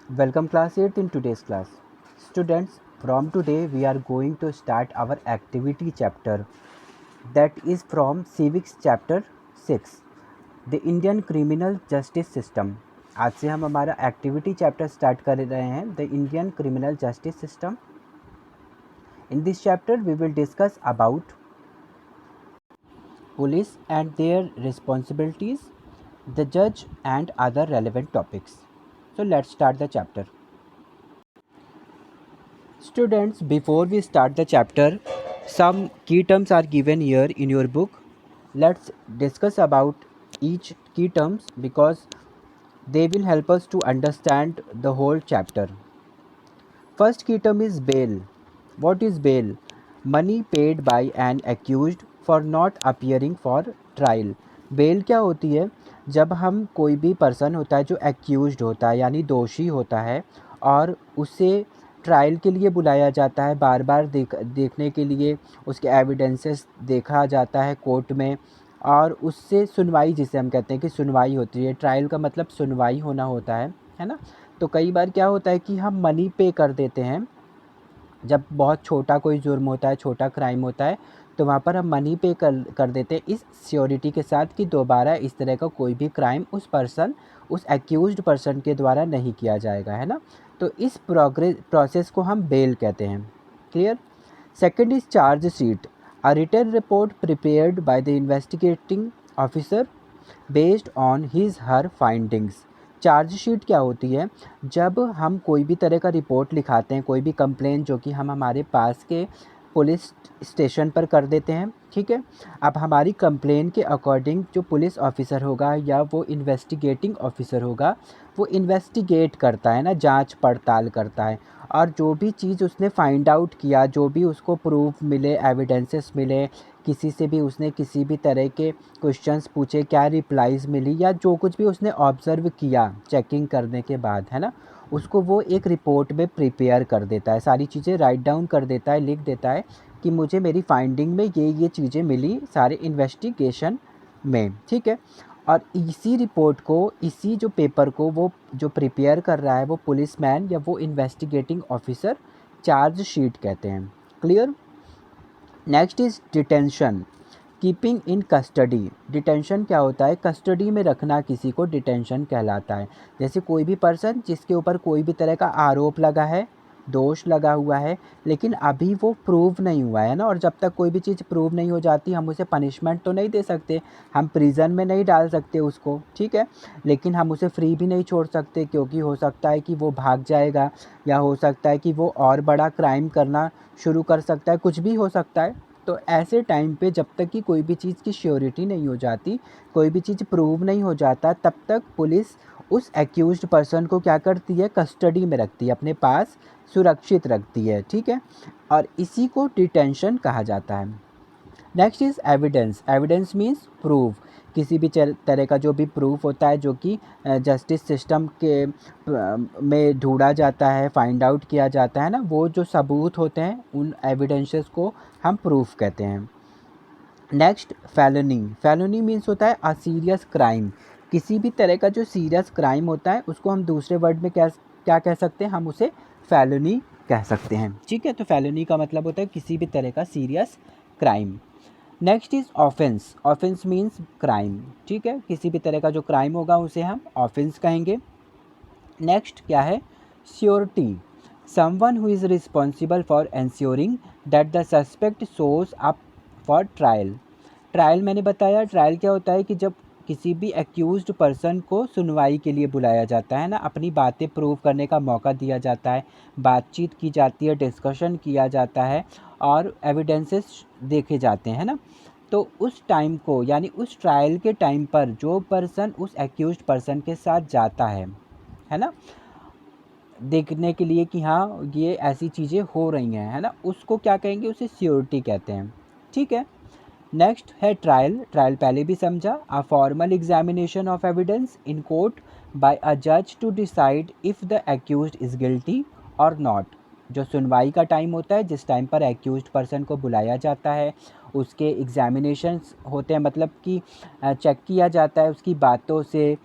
Welcome class 8 in today's class. Students, from today we are going to start our activity chapter that is from Civics chapter 6, The Indian Criminal Justice System. आज से हम हमारा activity chapter start कर रहे हैं the Indian criminal justice system. In this chapter we will discuss about police and their responsibilities, the judge and other relevant topics. So let's start the chapter. Students, before we start the chapter, some key terms are given here in your book. Let's discuss about each key terms because they will help us to understand the whole chapter. First key term is bail. What is bail? Money paid by an accused for not appearing for trial. Bail क्या होती है? जब हम कोई भी person होता है जो एक्यूज्ड होता है यानी दोषी होता है और उसे ट्रायल के लिए बुलाया जाता है, बार बार देखने के लिए उसके एविडेंसेस देखा जाता है कोर्ट में और उससे सुनवाई, जिसे हम कहते हैं कि सुनवाई होती है. ट्रायल का मतलब सुनवाई होना होता है ना. तो कई बार क्या होता है कि हम मनी पे कर देते हैं. जब बहुत छोटा कोई जुर्म होता है, छोटा क्राइम होता है, तो वहाँ पर हम मनी पे कर देते हैं इस श्योरिटी के साथ कि दोबारा इस तरह का कोई भी क्राइम उस एक्यूज्ड पर्सन के द्वारा नहीं किया जाएगा, है ना. तो इस प्रोसेस को हम बेल कहते हैं. Clear. Second is charge sheet. A written report prepared by the investigating officer based on his her findings. Chargesheet क्या होती है? जब हम कोई भी तरह का रिपोर्ट लिखाते हैं, कोई भी कंप्लेंट जो कि हम हमारे पास के पुलिस स्टेशन पर कर देते हैं, ठीक है. अब हमारी कंप्लेन के अकॉर्डिंग जो पुलिस ऑफिसर होगा या वो इन्वेस्टिगेटिंग ऑफिसर होगा, वो इन्वेस्टिगेट करता है ना, जांच पड़ताल करता है. और जो भी चीज़ उसने फाइंड आउट किया, जो भी उसको प्रूफ मिले, एविडेंसेस मिले, किसी से भी उसने किसी भी तरह के क्वेश्चंस पूछे, क्या रिप्लाईज़ मिली या जो कुछ भी उसने ऑब्ज़र्व किया चेकिंग करने के बाद, है ना, उसको वो एक रिपोर्ट में प्रिपेयर कर देता है. सारी चीज़ें राइट डाउन कर देता है, लिख देता है कि मुझे मेरी फाइंडिंग में ये चीज़ें मिली सारे इन्वेस्टिगेशन में, ठीक है. और इसी रिपोर्ट को, इसी जो पेपर को वो जो प्रिपेयर कर रहा है वो पुलिसमैन या वो इन्वेस्टिगेटिंग ऑफिसर चार्ज शीट कहते हैं. Clear. Next is detention. Keeping in custody. Detention क्या होता है? कस्टडी में रखना किसी को डिटेंशन कहलाता है. जैसे कोई भी पर्सन जिसके ऊपर कोई भी तरह का आरोप लगा है, दोष लगा हुआ है, लेकिन अभी वो प्रूव नहीं हुआ है ना, और जब तक कोई भी चीज़ प्रूव नहीं हो जाती हम उसे पनिशमेंट तो नहीं दे सकते, हम प्रिजन में नहीं डाल सकते उसको, ठीक है. लेकिन हम उसे फ्री भी नहीं छोड़ सकते क्योंकि हो सकता है कि वो भाग जाएगा या हो सकता है कि वो और बड़ा क्राइम करना शुरू कर सकता है, कुछ भी हो सकता है. तो ऐसे टाइम पे जब तक कि कोई भी चीज़ की श्योरिटी नहीं हो जाती, कोई भी चीज़ प्रूव नहीं हो जाता, तब तक पुलिस उस एक्यूज्ड पर्सन को क्या करती है? कस्टडी में रखती है, अपने पास सुरक्षित रखती है, ठीक है. और इसी को डिटेंशन कहा जाता है. Next is evidence. Evidence means proof. किसी भी तरह का जो भी प्रूफ होता है जो कि जस्टिस सिस्टम के में ढूंढा जाता है, फाइंड आउट किया जाता है ना, वो जो सबूत होते हैं उन एविडेंसेस को हम प्रूफ कहते हैं. Next felony. फेलोनी मीन्स होता है अ सीरियस क्राइम. किसी भी तरह का जो सीरियस क्राइम होता है उसको हम दूसरे वर्ड में क्या क्या कह सकते हैं? हम उसे फेलोनी कह सकते हैं, ठीक है. तो फेलोनी का मतलब होता है किसी भी तरह का serious crime. Next is offence. Offence means crime, ठीक है. किसी भी तरह का जो क्राइम होगा उसे हम ऑफेंस कहेंगे. नेक्स्ट क्या है? Surety. Someone who is responsible for ensuring that the suspect shows up for trial. Trial मैंने बताया, ट्रायल क्या होता है कि जब किसी भी एक्यूज्ड पर्सन को सुनवाई के लिए बुलाया जाता है ना, अपनी बातें प्रूव करने का मौका दिया जाता है, बातचीत की जाती है, डिस्कशन किया जाता है और एविडेंसेस देखे जाते हैं ना. तो उस टाइम को यानी उस ट्रायल के टाइम पर जो पर्सन उस एक्यूज्ड पर्सन के साथ जाता है ना, देखने के लिए कि हाँ ये ऐसी चीज़ें हो रही हैं, है ना, उसको क्या कहेंगे? उसे श्योरिटी कहते हैं, ठीक है. नेक्स्ट है ट्रायल. ट्रायल पहले भी समझा. A formal examination of evidence in court by a जज to decide if the accused is guilty or not. जो सुनवाई का टाइम होता है, जिस टाइम पर एक्यूज्ड पर्सन को बुलाया जाता है उसके एग्जामिनेशंस होते हैं, मतलब कि चेक किया जाता है उसकी बातों से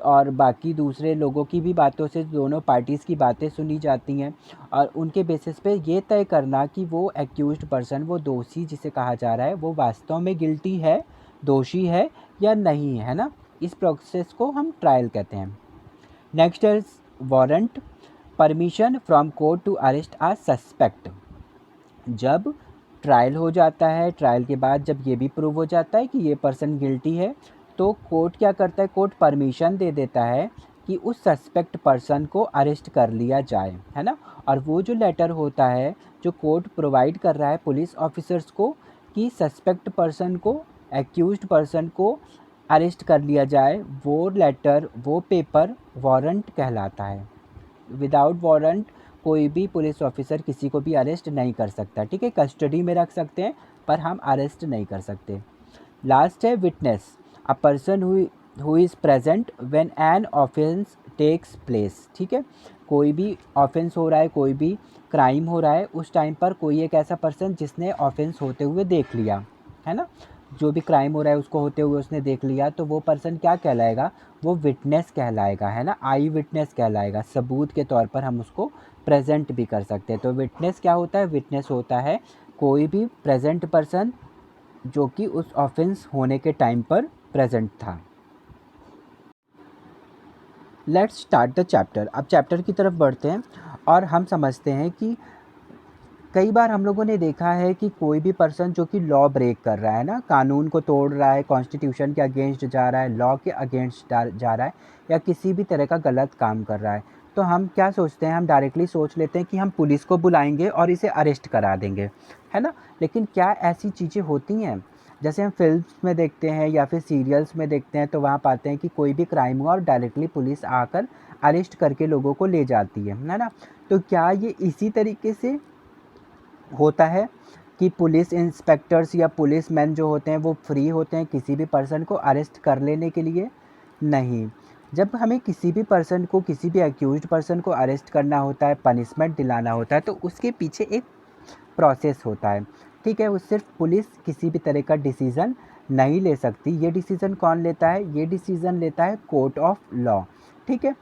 और बाकी दूसरे लोगों की भी बातों से, दोनों पार्टीज़ की बातें सुनी जाती हैं और उनके बेसिस पे ये तय करना कि वो एक्यूज्ड पर्सन, वो दोषी जिसे कहा जा रहा है, वो वास्तव में गिल्टी है, दोषी है या नहीं है ना। इस प्रोसेस को हम ट्रायल कहते हैं। Next is warrant, permission from court to arrest a suspect. जब ट्रायल हो जाता है, ट्रायल के बाद जब ये भी प्रूव हो जाता है कि ये पर्सन गिल्टी है, तो कोर्ट क्या करता है, कोर्ट परमिशन दे देता है कि उस सस्पेक्ट पर्सन को अरेस्ट कर लिया जाए, है ना। और वो जो लेटर होता है जो कोर्ट प्रोवाइड कर रहा है पुलिस ऑफिसर्स को कि सस्पेक्ट पर्सन को, एक्यूज्ड पर्सन को अरेस्ट कर लिया जाए, वो लेटर, वो पेपर वारंट कहलाता है। विदाउट वारंट कोई भी पुलिस ऑफिसर किसी को भी अरेस्ट नहीं कर सकता, ठीक है। कस्टडी में रख सकते हैं पर हम अरेस्ट नहीं कर सकते। लास्ट है witness, a person who is present when an offence takes place, ठीक है। कोई भी ऑफेंस हो रहा है, कोई भी क्राइम हो रहा है, उस टाइम पर कोई एक ऐसा पर्सन जिसने ऑफेंस होते हुए देख लिया, है ना, जो भी क्राइम हो रहा है उसको होते हुए उसने देख लिया, तो वो पर्सन क्या कहलाएगा, वो विटनेस कहलाएगा, है ना, आई विटनेस कहलाएगा। सबूत के तौर पर हम उसको प्रेजेंट भी कर सकते हैं। तो विटनेस क्या होता है, विटनेस होता है कोई भी प्रेजेंट पर्सन जो कि उस ऑफेंस होने के टाइम पर प्रेजेंट था। Let's start the chapter. अब चैप्टर की तरफ बढ़ते हैं और हम समझते हैं कि कई बार हम लोगों ने देखा है कि कोई भी पर्सन जो कि लॉ ब्रेक कर रहा है ना, कानून को तोड़ रहा है, कॉन्स्टिट्यूशन के अगेंस्ट जा रहा है, लॉ के अगेंस्ट जा रहा है या किसी भी तरह का गलत काम कर रहा है, तो हम क्या सोचते हैं, हम डायरेक्टली सोच लेते हैं कि हम पुलिस को बुलाएंगे और इसे अरेस्ट करा देंगे, है ना। लेकिन क्या ऐसी चीज़ें होती हैं, जैसे हम फिल्म्स में देखते हैं या फिर सीरियल्स में देखते हैं, तो वहाँ पाते हैं कि कोई भी क्राइम हुआ और डायरेक्टली पुलिस आकर अरेस्ट करके लोगों को ले जाती है ना। तो क्या ये इसी तरीके से होता है कि पुलिस इंस्पेक्टर्स या पुलिस मैन जो होते हैं वो फ्री होते हैं किसी भी पर्सन को अरेस्ट कर लेने के लिए? नहीं। जब हमें किसी भी पर्सन को, किसी भी एक्यूज्ड पर्सन को अरेस्ट करना होता है, पनिशमेंट दिलाना होता है, तो उसके पीछे एक प्रोसेस होता है, ठीक है। वो सिर्फ पुलिस किसी भी तरह का डिसीज़न नहीं ले सकती। ये डिसीज़न कौन लेता है, ये डिसीज़न लेता है कोर्ट ऑफ लॉ, ठीक है,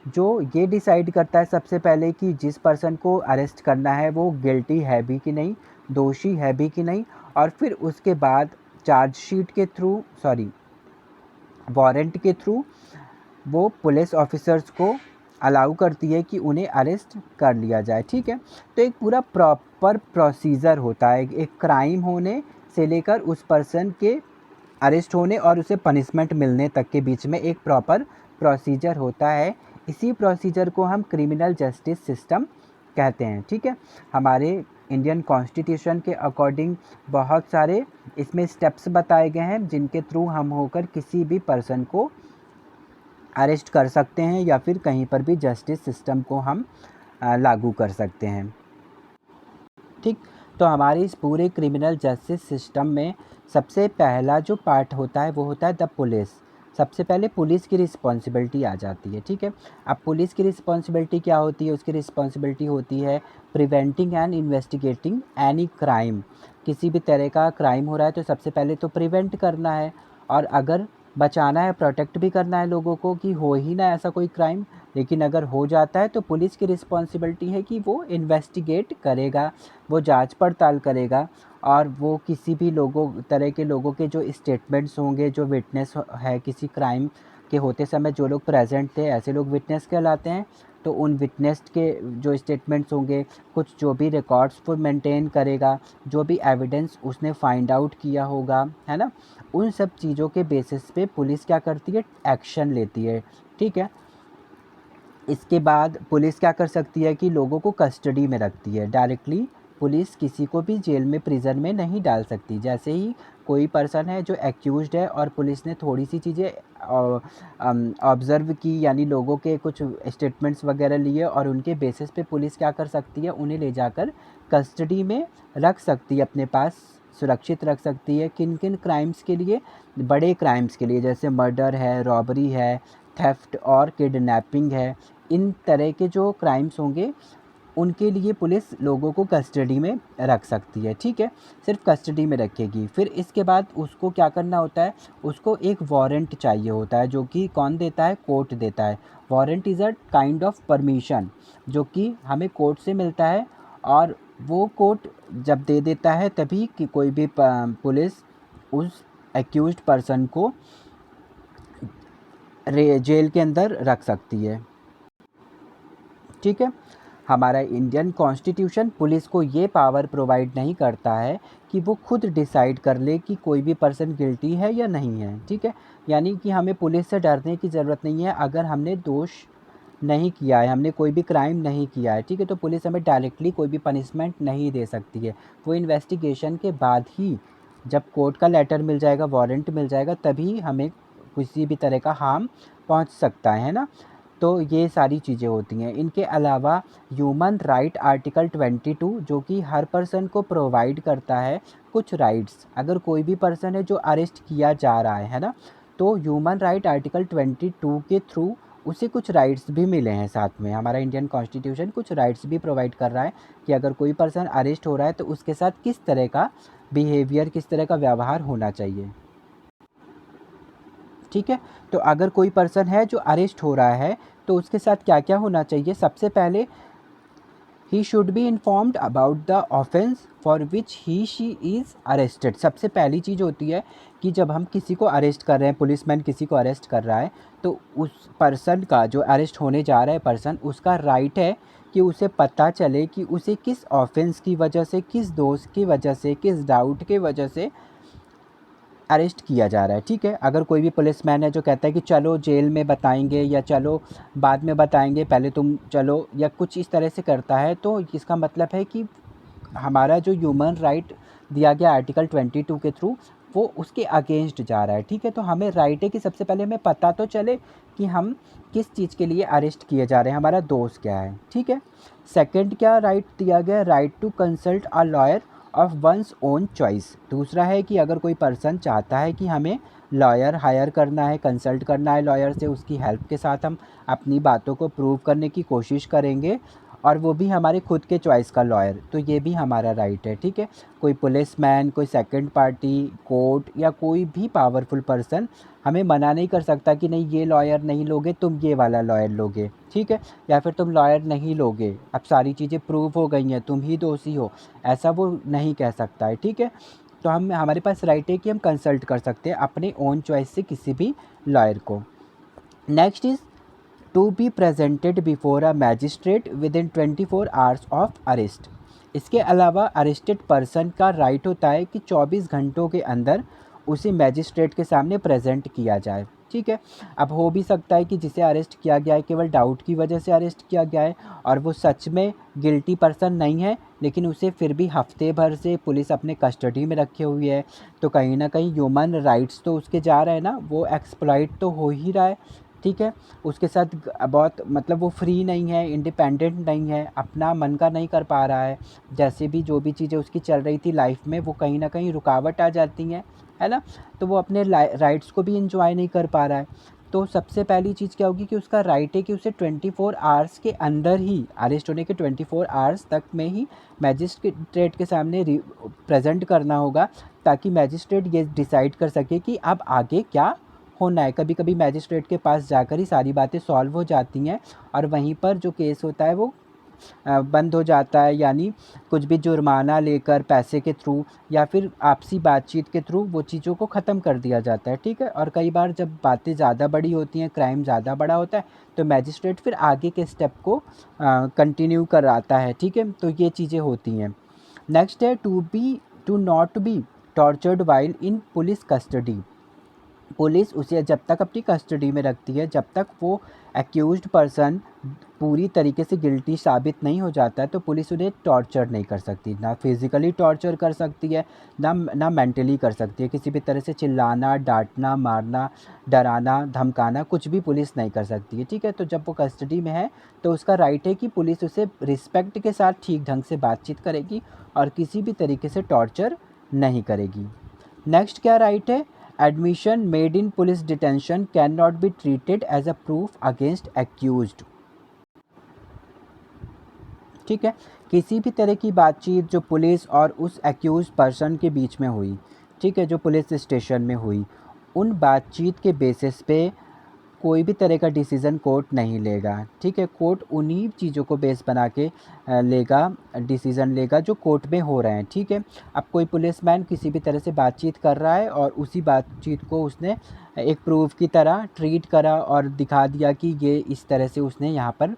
जो ये डिसाइड करता है सबसे पहले कि जिस पर्सन को अरेस्ट करना है वो गिल्टी है भी कि नहीं, दोषी है भी कि नहीं, और फिर उसके बाद चार्जशीट के थ्रू, सॉरी, वारंट के थ्रू वो पुलिस ऑफिसर्स को अलाउ करती है कि उन्हें अरेस्ट कर लिया जाए, ठीक है। तो एक पूरा प्रॉपर प्रोसीजर होता है, एक क्राइम होने से लेकर उस पर्सन के अरेस्ट होने और उसे पनिशमेंट मिलने तक के बीच में एक प्रॉपर प्रोसीजर होता है। इसी प्रोसीजर को हम क्रिमिनल जस्टिस सिस्टम कहते हैं, ठीक है। हमारे इंडियन कॉन्स्टिट्यूशन के अकॉर्डिंग बहुत सारे इसमें स्टेप्स बताए गए हैं जिनके थ्रू हम होकर किसी भी पर्सन को अरेस्ट कर सकते हैं या फिर कहीं पर भी जस्टिस सिस्टम को हम लागू कर सकते हैं, ठीक। तो हमारे इस पूरे क्रिमिनल जस्टिस सिस्टम में सबसे पहला जो पार्ट होता है वो होता है द पुलिस। सबसे पहले पुलिस की रिस्पॉन्सिबिलिटी आ जाती है, ठीक है। अब पुलिस की रिस्पॉन्सिबिलिटी क्या होती है, उसकी रिस्पॉन्सिबिलिटी होती है preventing and investigating any crime. किसी भी तरह का क्राइम हो रहा है तो सबसे पहले तो प्रिवेंट करना है, और अगर बचाना है, प्रोटेक्ट भी करना है लोगों को कि हो ही ना ऐसा कोई क्राइम। लेकिन अगर हो जाता है तो पुलिस की रिस्पॉन्सिबिलिटी है कि वो इन्वेस्टिगेट करेगा, वो जांच पड़ताल करेगा, और वो किसी भी लोगों तरह के लोगों के जो स्टेटमेंट्स होंगे, जो विटनेस है किसी क्राइम के होते समय जो लोग प्रेजेंट थे, ऐसे लोग विटनेस कहलाते हैं। तो उन विटनेस के जो स्टेटमेंट्स होंगे, कुछ जो भी रिकॉर्ड्स वो मेंटेन करेगा, जो भी एविडेंस उसने फाइंड आउट किया होगा, है ना, उन सब चीज़ों के बेसिस पे पुलिस क्या करती है, एक्शन लेती है, ठीक है। इसके बाद पुलिस क्या कर सकती है कि लोगों को कस्टडी में रखती है। डायरेक्टली पुलिस किसी को भी जेल में, प्रिजन में नहीं डाल सकती। जैसे ही कोई पर्सन है जो एक्यूज्ड है और पुलिस ने थोड़ी सी चीज़ें ऑब्ज़र्व की, यानी लोगों के कुछ स्टेटमेंट्स वगैरह लिए, और उनके बेसिस पे पुलिस क्या कर सकती है, उन्हें ले जाकर कस्टडी में रख सकती है, अपने पास सुरक्षित रख सकती है। किन किन क्राइम्स के लिए, बड़े क्राइम्स के लिए, जैसे मर्डर है, रॉबरी है, थेफ्ट और किडनैपिंग है। इन तरह के जो क्राइम्स होंगे उनके लिए पुलिस लोगों को कस्टडी में रख सकती है, ठीक है, सिर्फ कस्टडी में रखेगी। फिर इसके बाद उसको क्या करना होता है, उसको एक वारंट चाहिए होता है, जो कि कौन देता है, कोर्ट देता है। Warrant is a kind of permission जो कि हमें कोर्ट से मिलता है, और वो कोर्ट जब दे देता है तभी कि कोई भी पुलिस उस एक्यूज्ड पर्सन को जेल के अंदर रख सकती है, ठीक है। हमारा इंडियन कॉन्स्टिट्यूशन पुलिस को ये पावर प्रोवाइड नहीं करता है कि वो खुद डिसाइड कर ले कि कोई भी पर्सन गिल्टी है या नहीं है, ठीक है। यानी कि हमें पुलिस से डरने की ज़रूरत नहीं है। अगर हमने दोष नहीं किया है, हमने कोई भी क्राइम नहीं किया है, ठीक है, तो पुलिस हमें डायरेक्टली कोई भी पनिशमेंट नहीं दे सकती है। वो इन्वेस्टिगेशन के बाद ही, जब कोर्ट का लेटर मिल जाएगा, वारंट मिल जाएगा, तभी हमें किसी भी तरह का हार्म पहुंच सकता है ना। तो ये सारी चीज़ें होती हैं। इनके अलावा ह्यूमन राइट आर्टिकल 22 जो कि हर पर्सन को प्रोवाइड करता है कुछ राइट्स। अगर कोई भी पर्सन है जो अरेस्ट किया जा रहा है ना, तो ह्यूमन राइट आर्टिकल 22 के थ्रू उसे कुछ राइट्स भी मिले हैं साथ में। हमारा इंडियन कॉन्स्टिट्यूशन कुछ राइट्स भी प्रोवाइड कर रहा है कि अगर कोई पर्सन अरेस्ट हो रहा है तो उसके साथ किस तरह का बिहेवियर, किस तरह का व्यवहार होना चाहिए, ठीक है। तो अगर कोई पर्सन है जो अरेस्ट हो रहा है तो उसके साथ क्या क्या होना चाहिए। सबसे पहले he should be informed about the offence for which he she is arrested. सबसे पहली चीज़ होती है कि जब हम किसी को अरेस्ट कर रहे हैं, पुलिसमैन किसी को अरेस्ट कर रहा है, तो उस पर्सन का, जो अरेस्ट होने जा रहा है पर्सन, उसका राइट है कि उसे पता चले कि उसे किस ऑफेंस की वजह से, किस दोष की वजह से, किस डाउट की वजह से अरेस्ट किया जा रहा है, ठीक है। अगर कोई भी पुलिसमैन है जो कहता है कि चलो जेल में बताएंगे, या चलो बाद में बताएंगे, पहले तुम चलो, या कुछ इस तरह से करता है, तो इसका मतलब है कि हमारा जो ह्यूमन राइट दिया गया आर्टिकल 22 के थ्रू, वो उसके अगेंस्ट जा रहा है, ठीक है। तो हमें राइट है कि सबसे पहले हमें पता तो चले कि हम किस चीज़ के लिए अरेस्ट किए जा रहे हैं, हमारा दोस्त क्या है, ठीक है। सेकंड क्या राइट दिया गया, right to consult a lawyer of one's own choice. दूसरा है कि अगर कोई पर्सन चाहता है कि हमें लॉयर हायर करना है, कंसल्ट करना है लॉयर से, उसकी हेल्प के साथ हम अपनी बातों को प्रूव करने की कोशिश करेंगे, और वो भी हमारे खुद के चॉइस का लॉयर, तो ये भी हमारा राइट है, ठीक है। कोई पुलिसमैन, कोई सेकंड पार्टी, कोर्ट, या कोई भी पावरफुल पर्सन हमें मना नहीं कर सकता कि नहीं ये लॉयर नहीं लोगे, तुम ये वाला लॉयर लोगे, ठीक है, या फिर तुम लॉयर नहीं लोगे, अब सारी चीज़ें प्रूव हो गई हैं, तुम ही दोषी हो, ऐसा वो नहीं कह सकता है, ठीक है। तो हम, हमारे पास राइट है कि हम कंसल्ट कर सकते हैं अपने ओन चॉइस से किसी भी लॉयर को। Next is to be presented before a magistrate within 24 hours of arrest. इसके अलावा अरेस्टेड पर्सन का राइट होता है कि 24 घंटों के अंदर उसे मैजिस्ट्रेट के सामने प्रेजेंट किया जाए, ठीक है। अब हो भी सकता है कि जिसे अरेस्ट किया गया है केवल डाउट की वजह से अरेस्ट किया गया है, और वो सच में गिल्टी पर्सन नहीं है, लेकिन उसे फिर भी हफ्ते भर से पुलिस अपने कस्टडी में रखे हुई है। तो कहीं ना कहीं ह्यूमन राइट्स तो उसके जा रहे हैं ना, वो एक्सप्लॉइट तो हो ही रहा है, ठीक है। उसके साथ बहुत, मतलब वो फ्री नहीं है, इंडिपेंडेंट नहीं है, अपना मन का नहीं कर पा रहा है, जैसे भी जो भी चीज़ें उसकी चल रही थी लाइफ में, वो कहीं ना कहीं रुकावट आ जाती हैं, है ना। तो वो अपने राइट्स को भी इंजॉय नहीं कर पा रहा है। तो सबसे पहली चीज़ क्या होगी कि उसका राइट है कि उसे 24 आवर्स के अंदर ही, अरेस्ट होने के 24 आवर्स तक में ही मैजिस्ट्रेट के सामने प्रेजेंट करना होगा, ताकि मैजिस्ट्रेट ये डिसाइड कर सके कि अब आगे क्या होना है। कभी कभी मैजिस्ट्रेट के पास जाकर ही सारी बातें सॉल्व हो जाती हैं, और वहीं पर जो केस होता है वो बंद हो जाता है, यानी कुछ भी जुर्माना लेकर पैसे के थ्रू, या फिर आपसी बातचीत के थ्रू वो चीज़ों को ख़त्म कर दिया जाता है, ठीक है। और कई बार जब बातें ज़्यादा बड़ी होती हैं, क्राइम ज़्यादा बड़ा होता है, तो मैजिस्ट्रेट फिर आगे के स्टेप को कंटिन्यू कराता है, ठीक है। तो ये चीज़ें होती हैं। नेक्स्ट है to not be tortured while in police custody. Police उसे जब तक अपनी कस्टडी में रखती है, जब तक वो एक्यूज्ड पर्सन पूरी तरीके से गिल्टी साबित नहीं हो जाता है, तो पुलिस उन्हें टॉर्चर नहीं कर सकती, ना फिज़िकली टॉर्चर कर सकती है, ना मेंटली कर सकती है। किसी भी तरह से चिल्लाना, डांटना, मारना, डराना, धमकाना कुछ भी पुलिस नहीं कर सकती है, ठीक है। तो जब वो कस्टडी में है तो उसका राइट है कि पुलिस उसे रिस्पेक्ट के साथ ठीक ढंग से बातचीत करेगी, और किसी भी तरीके से टॉर्चर नहीं करेगी। नेक्स्ट क्या राइट है, admission made in police detention can not be treated as a proof against accused, ठीक है। किसी भी तरह की बातचीत जो पुलिस और उस एक्यूज पर्सन के बीच में हुई, ठीक है, जो पुलिस स्टेशन में हुई, उन बातचीत के बेसिस पे कोई भी तरह का डिसीज़न कोर्ट नहीं लेगा, ठीक है। कोर्ट उन्हीं चीज़ों को बेस बना के लेगा, डिसीज़न लेगा जो कोर्ट में हो रहे हैं, ठीक है। अब कोई पुलिसमैन किसी भी तरह से बातचीत कर रहा है और उसी बातचीत को उसने एक प्रूफ की तरह ट्रीट करा और दिखा दिया कि ये इस तरह से उसने यहाँ पर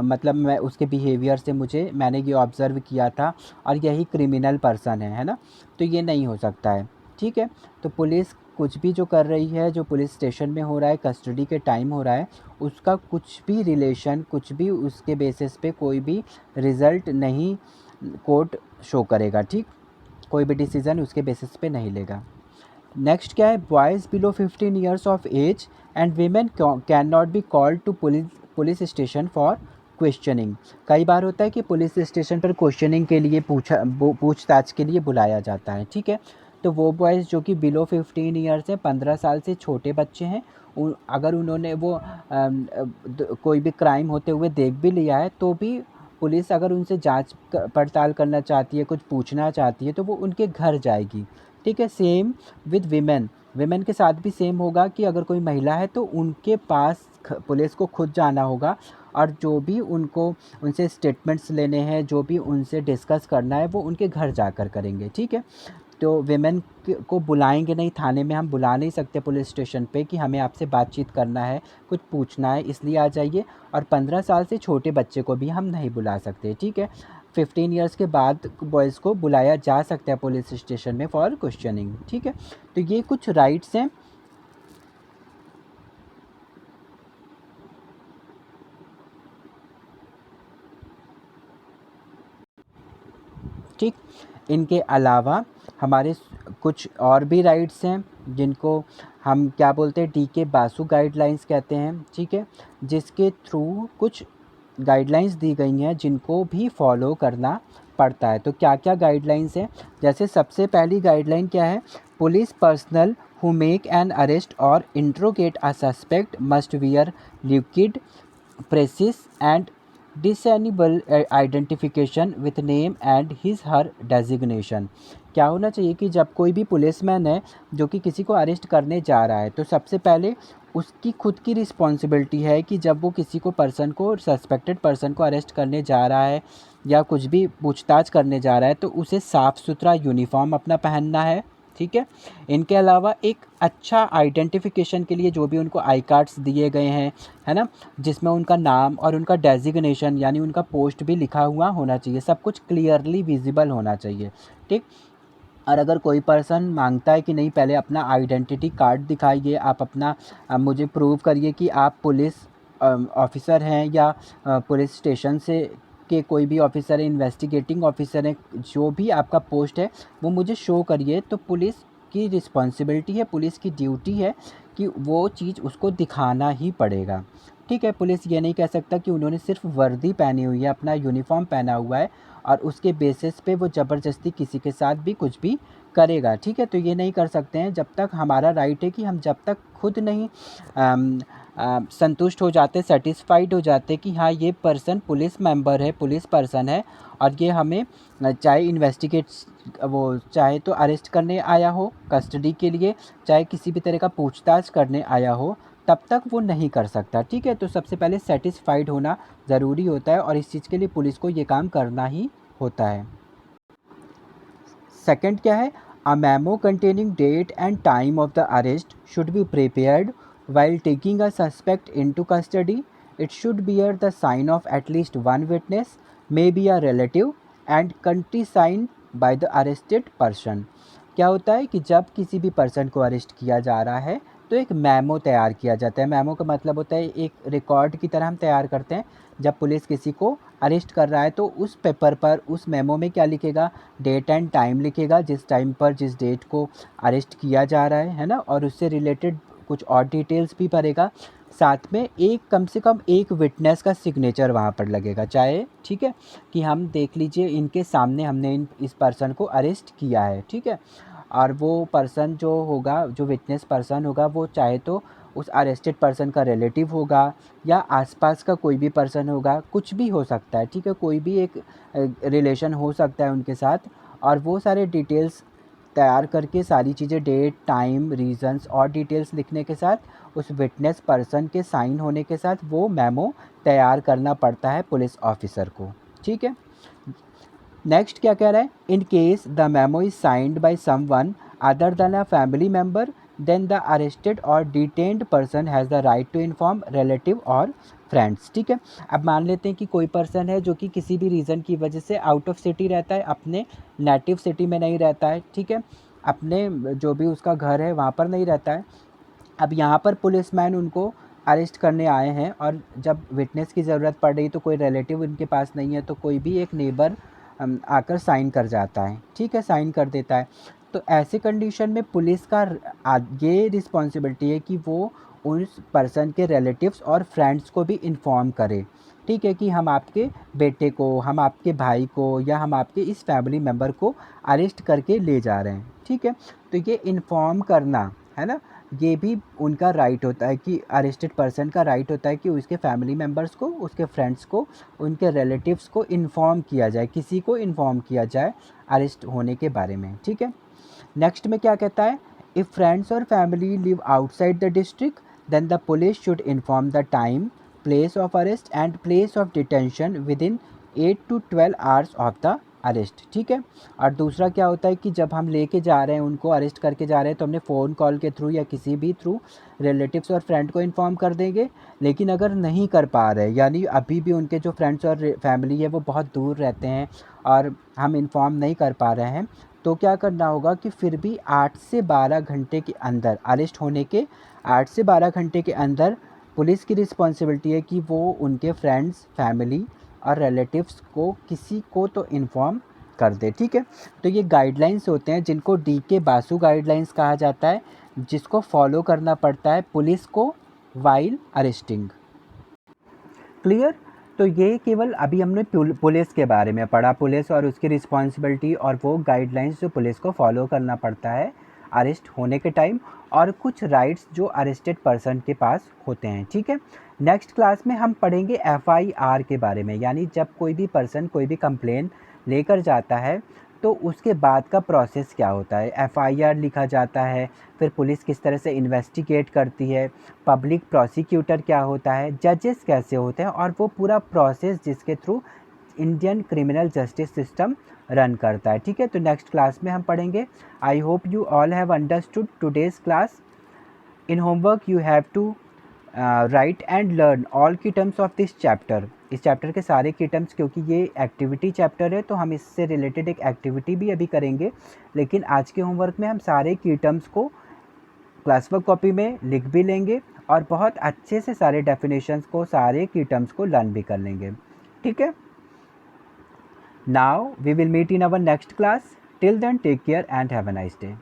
मतलब मैं उसके बिहेवियर से मैंने ये ऑब्ज़र्व किया था और यही क्रिमिनल पर्सन है ना, तो ये नहीं हो सकता है, ठीक है। तो पुलिस कुछ भी जो कर रही है, जो पुलिस स्टेशन में हो रहा है, कस्टडी के टाइम हो रहा है, उसका कुछ भी रिलेशन, कुछ भी उसके बेसिस पे कोई भी रिज़ल्ट नहीं कोर्ट शो करेगा, ठीक। कोई भी डिसीज़न उसके बेसिस पे नहीं लेगा। नेक्स्ट क्या है, boys below 15 years of age and women can not be called to police station for questioning. कई बार होता है कि पुलिस स्टेशन पर क्वेश्चनिंग के लिए पूछताछ के लिए बुलाया जाता है, ठीक है। तो वो बॉयज़ जो कि बिलो 15 ईयर्स हैं, 15 साल से छोटे बच्चे हैं, अगर उन्होंने वो कोई भी क्राइम होते हुए देख भी लिया है, तो भी पुलिस अगर उनसे जांच पड़ताल करना चाहती है, कुछ पूछना चाहती है, तो वो उनके घर जाएगी, ठीक है। सेम विद विमेन, विमेन के साथ भी सेम होगा कि अगर कोई महिला है तो उनके पास पुलिस को खुद जाना होगा और जो भी उनको उनसे स्टेटमेंट्स लेने हैं, जो भी उनसे डिस्कस करना है, वो उनके घर जाकर करेंगे, ठीक है। तो विमेन को बुलाएंगे नहीं, थाने में हम बुला नहीं सकते पुलिस स्टेशन पे कि हमें आपसे बातचीत करना है, कुछ पूछना है, इसलिए आ जाइए। और 15 साल से छोटे बच्चे को भी हम नहीं बुला सकते, ठीक है। 15 ईयर्स के बाद बॉयज़ को बुलाया जा सकता है पुलिस स्टेशन में फॉर क्वेश्चनिंग, ठीक है। तो ये कुछ राइट्स हैं। ठीक, इनके अलावा हमारे कुछ और भी राइट्स हैं जिनको हम क्या बोलते हैं, DK बासु गाइडलाइंस कहते हैं, ठीक है। जिसके थ्रू कुछ गाइडलाइंस दी गई हैं जिनको भी फॉलो करना पड़ता है। तो क्या क्या गाइडलाइंस हैं, जैसे सबसे पहली गाइडलाइन क्या है, police personnel who make an arrest or interrogate a suspect must wear liquid precise and discernible identification with name and his her designation. क्या होना चाहिए कि जब कोई भी पुलिसमैन है जो कि किसी को अरेस्ट करने जा रहा है, तो सबसे पहले उसकी खुद की रिस्पॉन्सिबिलिटी है कि जब वो किसी को सस्पेक्टेड पर्सन को अरेस्ट करने जा रहा है या कुछ भी पूछताछ करने जा रहा है, तो उसे साफ़ सुथरा यूनिफॉर्म अपना पहनना है, ठीक है। इनके अलावा एक अच्छा आइडेंटिफिकेशन के लिए जो भी उनको आई कार्ड्स दिए गए हैं, है ना, जिसमें उनका नाम और उनका डेजिग्नेशन यानी उनका पोस्ट भी लिखा हुआ होना चाहिए, सब कुछ क्लियरली विजिबल होना चाहिए, ठीक। और अगर कोई पर्सन मांगता है कि नहीं पहले अपना आइडेंटिटी कार्ड दिखाइए, आप अपना मुझे प्रूव करिए कि आप पुलिस ऑफिसर हैं या पुलिस स्टेशन से के कोई भी ऑफिसर है, इन्वेस्टिगेटिंग ऑफिसर है, जो भी आपका पोस्ट है वो मुझे शो करिए, तो पुलिस की रिस्पॉन्सिबिलिटी है, पुलिस की ड्यूटी है कि वो चीज़ उसको दिखाना ही पड़ेगा, ठीक है। पुलिस ये नहीं कह सकता कि उन्होंने सिर्फ वर्दी पहनी हुई है, अपना यूनिफॉर्म पहना हुआ है और उसके बेसिस पे वो ज़बरदस्ती किसी के साथ भी कुछ भी करेगा, ठीक है। तो ये नहीं कर सकते हैं, जब तक हमारा राइट है कि हम जब तक खुद नहीं संतुष्ट हो जाते, सेटिस्फाइड हो जाते कि हाँ ये पर्सन पुलिस मेंबर है, पुलिस पर्सन है और ये हमें चाहे चाहे तो अरेस्ट करने आया हो कस्टडी के लिए, चाहे किसी भी तरह का पूछताछ करने आया हो, तब तक वो नहीं कर सकता, ठीक है। तो सबसे पहले सेटिस्फाइड होना ज़रूरी होता है और इस चीज़ के लिए पुलिस को ये काम करना ही होता है। सेकंड क्या है, a memo containing date and time of the arrest should be prepared while taking a suspect into custody. It should bear the sign of at least one witness, maybe a relative, and countersigned by the arrested person. क्या होता है कि जब किसी भी person को arrest किया जा रहा है तो एक मेमो तैयार किया जाता है। मेमो का मतलब होता है एक रिकॉर्ड की तरह हम तैयार करते हैं। जब पुलिस किसी को अरेस्ट कर रहा है तो उस पेपर पर, उस मेमो में क्या लिखेगा, डेट एंड टाइम लिखेगा, जिस टाइम पर जिस डेट को अरेस्ट किया जा रहा है ना, और उससे रिलेटेड कुछ और डिटेल्स भी भरेगा। साथ में एक कम से कम एक विटनेस का सिग्नेचर वहाँ पर लगेगा, चाहे, ठीक है, कि हम देख लीजिए इनके सामने हमने इस पर्सन को अरेस्ट किया है, ठीक है। और वो पर्सन जो होगा, जो विटनेस पर्सन होगा, वो चाहे तो उस अरेस्टेड पर्सन का रिलेटिव होगा या आसपास का कोई भी पर्सन होगा, कुछ भी हो सकता है, ठीक है, कोई भी एक रिलेशन हो सकता है उनके साथ। और वो सारे डिटेल्स तैयार करके, सारी चीज़ें, डेट, टाइम, रीजंस और डिटेल्स लिखने के साथ, उस विटनेस पर्सन के साइन होने के साथ वो मेमो तैयार करना पड़ता है पुलिस ऑफिसर को, ठीक है। नेक्स्ट क्या कह रहा है, in case the memo is signed by someone other than a family member then the arrested or detained person has the right to inform relative or friends, ठीक है। अब मान लेते हैं कि कोई पर्सन है जो कि किसी भी रीज़न की वजह से आउट ऑफ सिटी रहता है, अपने नेटिव सिटी में नहीं रहता है, ठीक है, अपने जो भी उसका घर है वहाँ पर नहीं रहता है। अब यहाँ पर पुलिसमैन उनको अरेस्ट करने आए हैं और जब विटनेस की ज़रूरत पड़ रही तो कोई रिलेटिव उनके पास नहीं है, तो कोई भी एक नेबर आकर साइन कर जाता है, ठीक है, साइन कर देता है। तो ऐसे कंडीशन में पुलिस का ये रिस्पॉन्सिबिलिटी है कि वो उस पर्सन के रिलेटिव्स और फ्रेंड्स को भी इन्फॉर्म करे, ठीक है, कि हम आपके बेटे को, हम आपके भाई को या हम आपके इस फैमिली मेम्बर को अरेस्ट करके ले जा रहे हैं, ठीक है। तो ये इन्फॉर्म करना है ना, ये भी उनका राइट होता है कि अरेस्टेड पर्सन का राइट होता है कि उसके फैमिली मेम्बर्स को, उसके फ्रेंड्स को, उनके रिलेटिव्स को इन्फॉर्म किया जाए, किसी को इन्फॉर्म किया जाए अरेस्ट होने के बारे में, ठीक है। नेक्स्ट में क्या कहता है, इफ़ फ्रेंड्स और family live outside the district then the police should inform the time, place of arrest and place of detention within 8 to 12 hours of the arrest, ठीक है। और दूसरा क्या होता है कि जब हम लेके जा रहे हैं, उनको अरेस्ट करके जा रहे हैं, तो हमने फ़ोन कॉल के थ्रू या किसी भी थ्रू रिलेटिव्स और फ्रेंड को इन्फॉर्म कर देंगे। लेकिन अगर नहीं कर पा रहे, यानी अभी भी उनके जो फ्रेंड्स और फैमिली है वो बहुत दूर रहते हैं और हम इन्फॉर्म नहीं कर पा रहे हैं, तो क्या करना होगा कि फिर भी 8 से 12 घंटे के अंदर, अरेस्ट होने के 8 से 12 घंटे के अंदर पुलिस की रिस्पॉन्सिबिलिटी है कि वो उनके फ्रेंड्स, फैमिली और रिलेटिव्स को किसी को तो इन्फॉर्म कर दे, ठीक है। तो ये गाइडलाइंस होते हैं जिनको डीके बासु गाइडलाइंस कहा जाता है, जिसको फॉलो करना पड़ता है पुलिस को वाइल अरेस्टिंग। क्लियर। तो ये केवल अभी हमने पुलिस के बारे में पढ़ा, पुलिस और उसकी रिस्पॉन्सिबिलिटी और वो गाइडलाइंस जो पुलिस को फॉलो करना पड़ता है अरेस्ट होने के टाइम, और कुछ राइट्स जो अरेस्टेड पर्सन के पास होते हैं, ठीक है। नेक्स्ट क्लास में हम पढ़ेंगे FIR के बारे में, यानी जब कोई भी पर्सन कोई भी कंप्लेन लेकर जाता है तो उसके बाद का प्रोसेस क्या होता है, FIR लिखा जाता है, फिर पुलिस किस तरह से इन्वेस्टिगेट करती है, पब्लिक प्रोसिक्यूटर क्या होता है, जजेस कैसे होते हैं, और वो पूरा प्रोसेस जिसके through Indian criminal justice system run करता है, ठीक है। तो नेक्स्ट क्लास में हम पढ़ेंगे। I hope you all have understood today's class. In homework you have to write and learn all key terms of this chapter. इस चैप्टर के सारे की टर्म्स, क्योंकि ये एक्टिविटी चैप्टर है तो हम इससे रिलेटेड एक एक्टिविटी भी अभी करेंगे, लेकिन आज के होमवर्क में हम सारे की टर्म्स को क्लास वर्क कॉपी में लिख भी लेंगे और बहुत अच्छे से सारे डेफिनेशंस को, सारे की टर्म्स को लर्न भी कर लेंगे, ठीक है। Now we will meet in our next class. Till then take care and have a nice day.